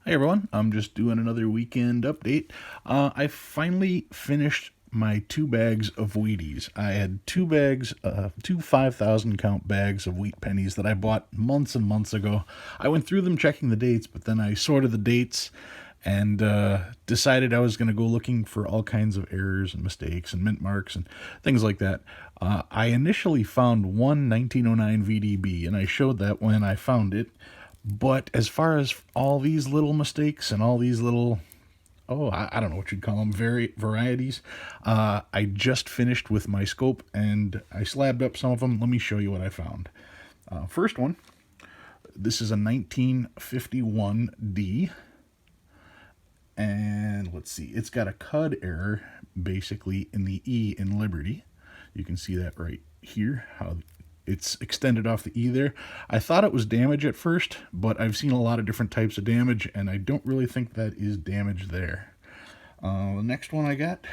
Hey everyone, I'm just doing another weekend update. I finally finished my 2 bags of Wheaties. I had 2 bags, two 5,000 count bags of wheat pennies that I bought months and months ago. I went through them checking the dates, but then I sorted the dates and decided I was going to go looking for all kinds of errors and mistakes and mint marks and things like that. I initially found one 1909 VDB, and I showed that when I found it. But as far as all these little mistakes and all these little, I don't know what you'd call them, varieties, I just finished with my scope and I slabbed up some of them. Let me show you what I found. First one, this is a 1951D. And let's see, it's got a cud error basically in the E in Liberty. You can see that right here, how it's extended off the E there. I thought it was damage at first, but I've seen a lot of different types of damage, and I don't really think that is damage there. The next one I got,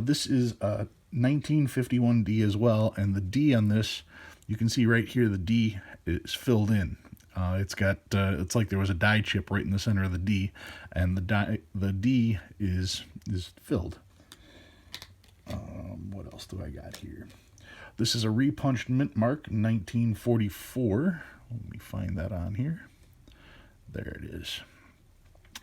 this is a 1951D as well, and the D on this, you can see right here the D is filled in. It's like there was a die chip right in the center of the D, and the D is filled. What else do I got here? This is a repunched mint mark, 1944. Let me find that on here. There it is.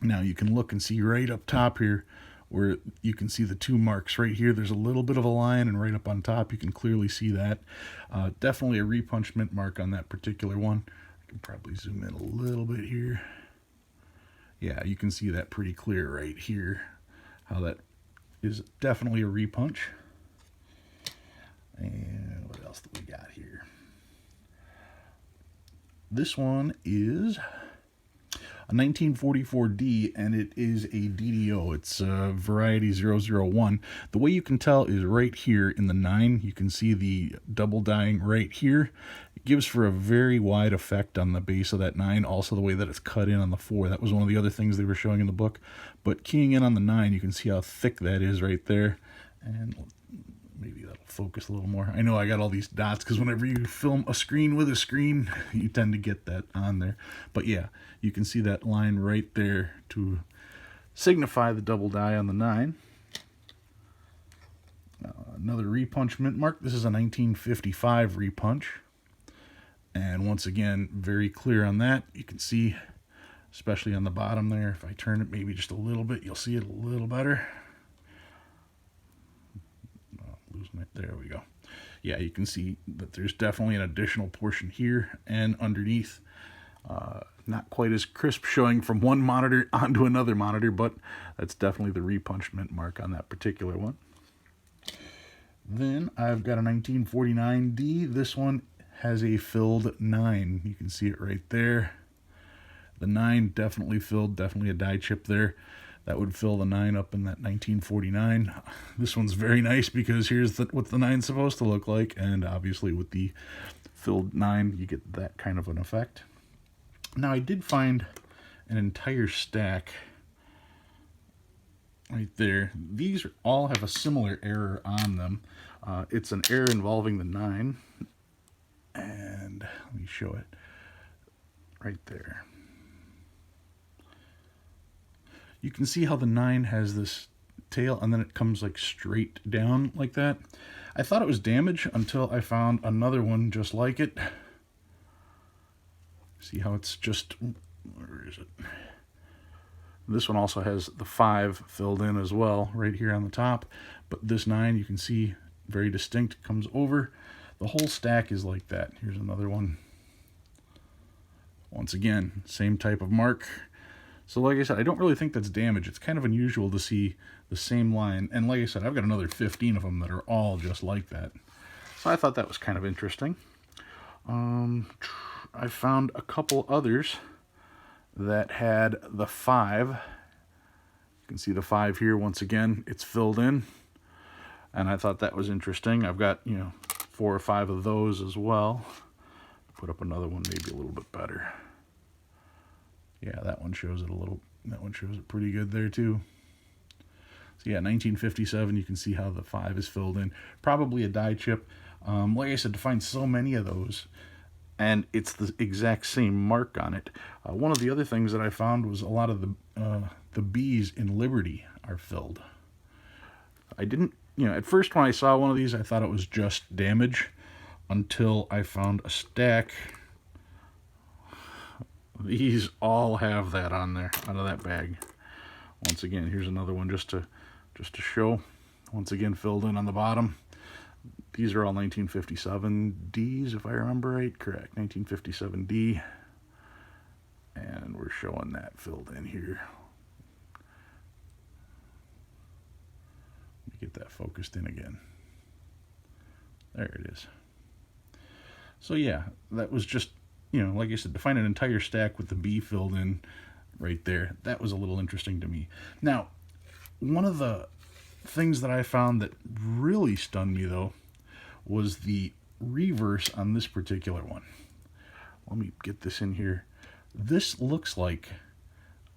Now you can look and see right up top here where you can see the 2 marks right here. There's a little bit of a line, and right up on top you can clearly see that. Definitely a repunched mint mark on that particular one. I can probably zoom in a little bit here. Yeah, you can see that pretty clear right here, how that is definitely a repunch. And what else do we got here? This one is a 1944D, and it is a DDO. It's variety 001. The way you can tell is right here in the 9. You can see the double dyeing right here. It gives for a very wide effect on the base of that 9. Also the way that it's cut in on the 4. That was one of the other things they were showing in the book. But keying in on the 9, you can see how thick that is right there. And maybe that'll focus a little more. I know I got all these dots because whenever you film a screen with a screen, you tend to get that on there. But yeah, you can see that line right there to signify the double die on the 9. Another repunch mint mark. This is a 1955 repunch. And once again, very clear on that. You can see, especially on the bottom there, if I turn it maybe just a little bit, you'll see it a little better. Losing it. There we go. Yeah, you can see that there's definitely an additional portion here and underneath. Not quite as crisp showing from one monitor onto another monitor, but that's definitely the repunched mint mark on that particular one. Then I've got a 1949D. This one has a filled 9. You can see it right there. The 9 definitely filled, definitely a die chip there. That would fill the 9 up in that 1949. This one's very nice because here's what the 9's supposed to look like, and obviously with the filled 9, you get that kind of an effect. Now I did find an entire stack right there. These all have a similar error on them. It's an error involving the 9, and let me show it right there. You can see how the 9 has this tail and then it comes like straight down like that. I thought it was damage until I found another one just like it. See how it's just, where is it? This one also has the 5 filled in as well right here on the top, but this 9 you can see very distinct, comes over. The whole stack is like that. Here's another one. Once again, same type of mark. So like I said, I don't really think that's damage. It's kind of unusual to see the same line. And like I said, I've got another 15 of them that are all just like that. So I thought that was kind of interesting. I found a couple others that had the 5. You can see the 5 here. Once again, it's filled in. And I thought that was interesting. I've got, 4 or 5 of those as well. Put up another one, maybe a little bit better. Yeah, that one shows it pretty good there too. So yeah, 1957, you can see how the 5 is filled in. Probably a die chip. Like I said, to find so many of those, and it's the exact same mark on it. One of the other things that I found was a lot of the B's in Liberty are filled. I didn't, at first when I saw one of these, I thought it was just damage until I found a stack. These all have that on there, out of that bag. Once again, here's another one just to show. Once again, filled in on the bottom. These are all 1957 Ds, if I remember right. Correct, 1957 D. And we're showing that filled in here. Let me get that focused in again. There it is. So yeah, that was just, like I said, to find an entire stack with the B filled in right there, that was a little interesting to me. Now, one of the things that I found that really stunned me, though, was the reverse on this particular one. Let me get this in here. This looks like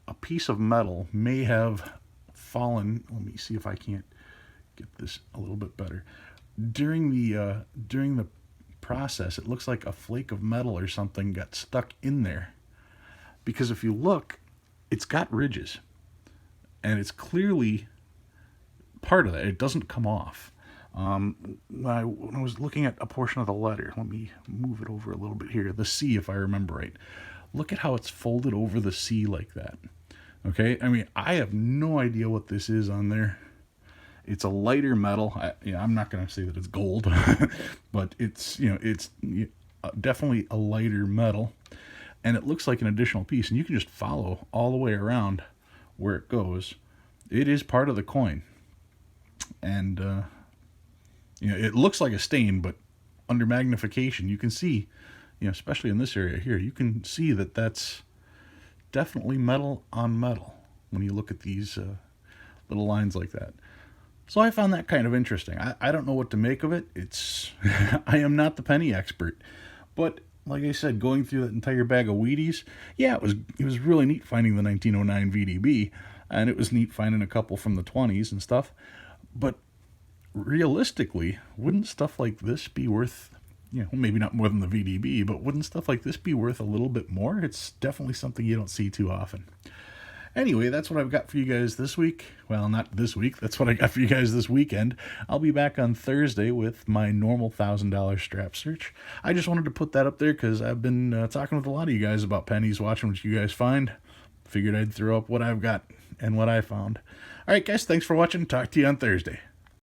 a piece of metal may have fallen. Let me see if I can't get this a little bit better. During the process, it looks like a flake of metal or something got stuck in there. Because if you look, it's got ridges, and it's clearly part of that. It doesn't come off. When I was looking at a portion of the letter, let me move it over a little bit here. The C, if I remember right. Look at how it's folded over the C like that. Okay, I mean, I have no idea what this is on there. It's a lighter metal. I'm not going to say that it's gold, but it's definitely a lighter metal, and it looks like an additional piece. And you can just follow all the way around where it goes. It is part of the coin, and it looks like a stain, but under magnification, you can see, especially in this area here, you can see that that's definitely metal on metal when you look at these little lines like that. So I found that kind of interesting. I don't know what to make of it. I am not the penny expert, but like I said, going through that entire bag of Wheaties, yeah, it was really neat finding the 1909 VDB, and it was neat finding a couple from the 20s and stuff. But realistically, wouldn't stuff like this be worth, maybe not more than the VDB, but wouldn't stuff like this be worth a little bit more? It's definitely something you don't see too often. Anyway, that's what I've got for you guys this week. Well, not this week. That's what I got for you guys this weekend. I'll be back on Thursday with my normal $1,000 strap search. I just wanted to put that up there because I've been talking with a lot of you guys about pennies, watching what you guys find. Figured I'd throw up what I've got and what I found. All right, guys, thanks for watching. Talk to you on Thursday.